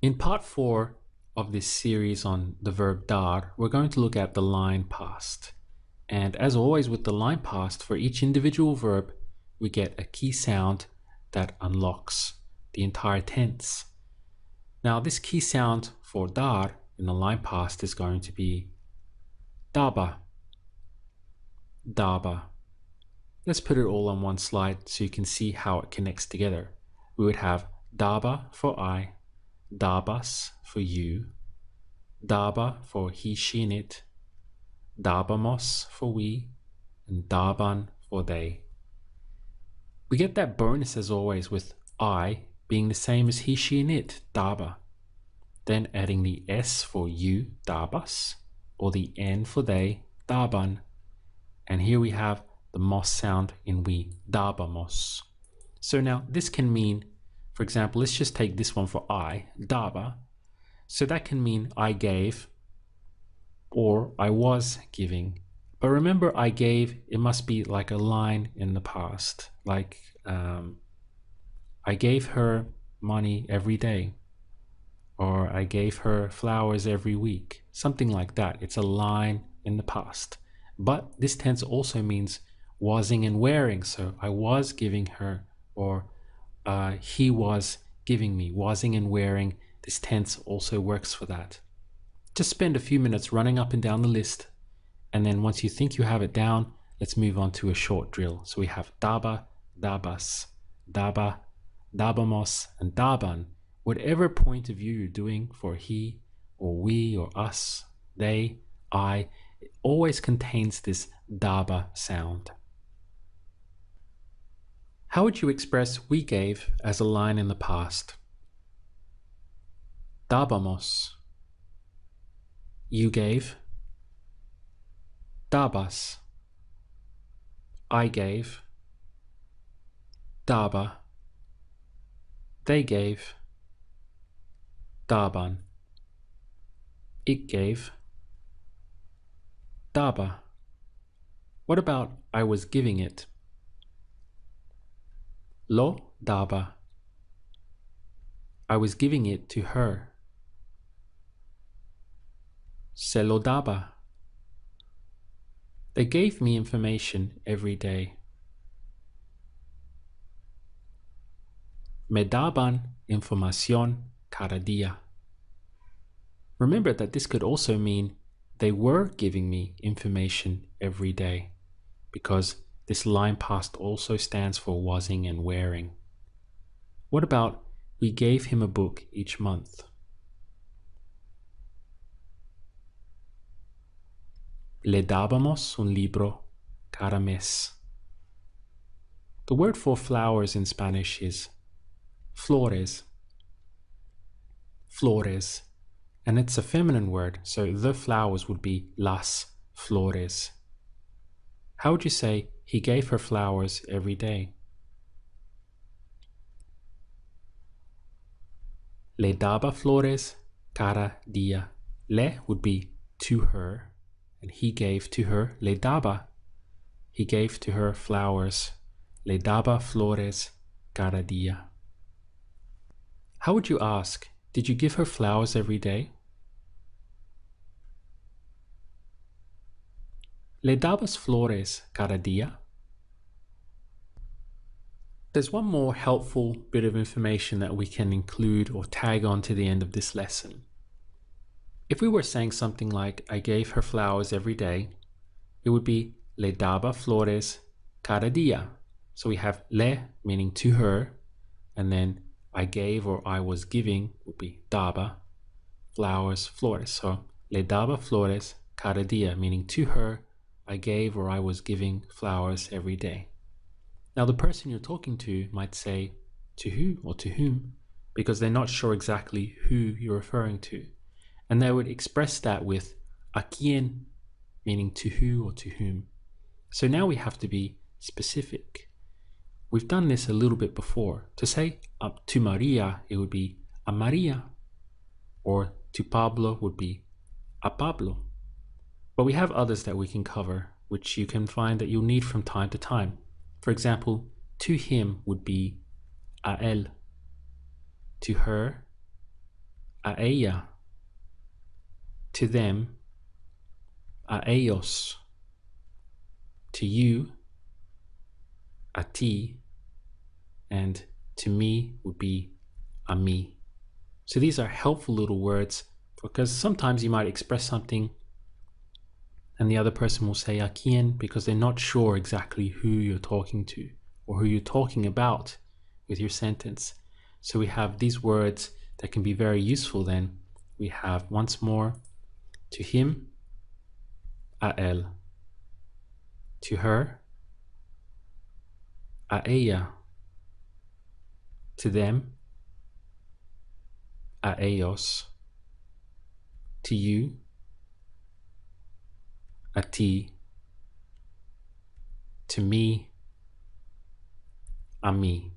In part 4 of this series on the verb dar, we're going to look at the line past. And as always with the line past, for each individual verb, we get a key sound that unlocks the entire tense. Now this key sound for dar in the line past is going to be daba, daba. Let's put it all on one slide so you can see how it connects together. We would have daba for I, dabas for you, daba for he, she, and it, dabamos for we, and daban for they. We get that bonus as always with I being the same as he, she, and it, daba. Then adding the S for you, dabas, or the N for they, daban. And here we have the mos sound in we, dabamos. So now this can mean, for example, let's just take this one for I, daba. So that can mean I gave or I was giving. But remember, I gave, it must be like a line in the past. Like, I gave her money every day. Or I gave her flowers every week. Something like that. It's a line in the past. But this tense also means wasing and wearing. So I was giving her, or he was giving me. Wasing and wearing, this tense also works for that. Just spend a few minutes running up and down the list, and then once you think you have it down, let's move on to a short drill. So we have daba, dabas, daba, dabamos, and daban. Whatever point of view you're doing for he or we or us, they, I, it always contains this daba sound. How would you express we gave as a line in the past? Dabamos. You gave. Dabas. I gave. Daba. They gave. Daban. It gave. Daba. What about I was giving it? Lo daba. I was giving it to her. Se lo daba. They gave me information every day. Me daban información cada día. Remember that this could also mean they were giving me information every day, because this line past also stands for wasing and wearing. What about we gave him a book each month? Le dábamos un libro cada mes. The word for flowers in Spanish is flores. Flores. And it's a feminine word, so the flowers would be las flores. How would you say he gave her flowers every day? Le daba flores cada día. Le would be to her, and he gave to her. Le daba. He gave to her flowers. Le daba flores cada día. How would you ask? Did you give her flowers every day? Le dabas flores cada día? There's one more helpful bit of information that we can include or tag on to the end of this lesson. If we were saying something like, I gave her flowers every day, it would be le daba flores cada día. So we have le, meaning to her, and then I gave or I was giving would be daba, flowers, flores. So le daba flores cada día, meaning to her, I gave or I was giving flowers every day. Now the person you're talking to might say to who or to whom, because they're not sure exactly who you're referring to. And they would express that with a quién, meaning to who or to whom. So now we have to be specific. We've done this a little bit before. To say to Maria, it would be a Maria, or to Pablo would be a Pablo. But we have others that we can cover, which you can find that you'll need from time to time. For example, to him would be a él. To her, a ella. To them, a ellos. To you, a ti. And to me would be a mí. So these are helpful little words because sometimes you might express something and the other person will say a quién because they're not sure exactly who you're talking to or who you're talking about with your sentence. So we have these words that can be very useful then. We have once more, to him, a él. To her, a ella. To them, a ellos. To you, a ti. To me, a mí.